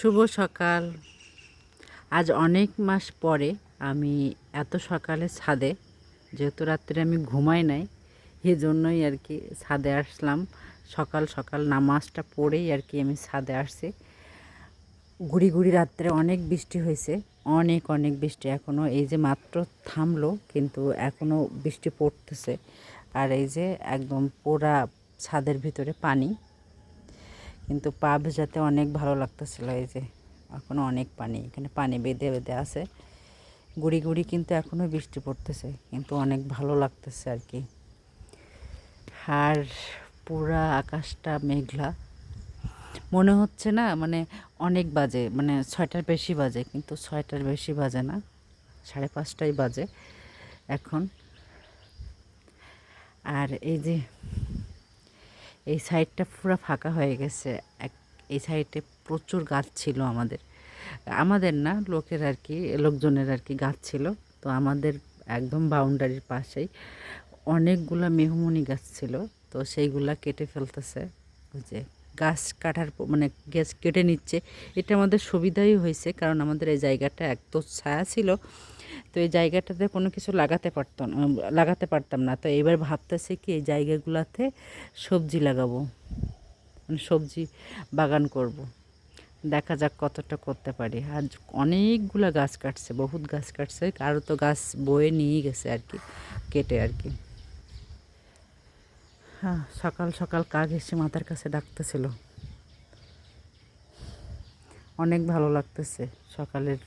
শুভ সকাল। আজ অনেক মাস পরে আমি এত সকালে ছাদে, যেহেতু রাত্রে আমি ঘুমাই নাই, এই জন্যই আর কি ছাদে আসলাম। সকাল সকাল নামাজটা পড়েই আর কি আমি ছাদে আসছি। গুড়ি গুড়ি রাত্রে অনেক বৃষ্টি হয়েছে, অনেক অনেক বৃষ্টি। এখনও এই যে মাত্র থামলো, কিন্তু এখনও বৃষ্টি পড়তেছে। আর এই যে একদম পুরা ছাদের ভিতরে পানি, কিন্তু পা ভেজাতে অনেক ভালো লাগতেছিল। এই যে এখনও অনেক পানি, এখানে পানি বেঁধে বেঁধে আছে। গুড়ি গুড়ি কিন্তু এখনও বৃষ্টি পড়তেছে, কিন্তু অনেক ভালো লাগতেছে আর কি। আর পুরা আকাশটা মেঘলা, মনে হচ্ছে না মানে অনেক বাজে, মানে 6টার বেশি বাজে, কিন্তু 6টার বেশি বাজে না, 5:30টাই বাজে এখন। আর এই যে এই সাইডটা পুরো ফাঁকা হয়ে গেছে। এই সাইডে প্রচুর গাছ ছিল আমাদের, আমাদের না লোকের আর কি, লোকজনের আর কি গাছ ছিল। তো আমাদের একদম বাউন্ডারির পাশেই অনেকগুলা মেহমনি গাছ ছিল, তো সেইগুলা কেটে ফেলতেছে। ওই যে গাছ কাটার মানে গাছ কেটে নিচ্ছে। এটা আমাদের সুবিধাই হয়েছে, কারণ আমাদের এই জায়গাটা এক তো ছায়া ছিল, তো এই জায়গাটাতে কোনো কিছু লাগাতে পারতাম না। তো এবার ভাবতেছি কি এই জায়গাগুলোতে সবজি লাগাবো, মানে সবজি বাগান করব। দেখা যাক কতটা করতে পারি। আর অনেকগুলো গাছ কাটছে, বহুত গাছ কাটছে, আরও তো গাছ বয়ে নিয়ে গেছে আর কি, কেটে আর কি। হ্যাঁ, সকাল সকাল কাক এসে মাথার কাছে ডাকতেছিল। অনেক ভালো লাগতেছে সকালের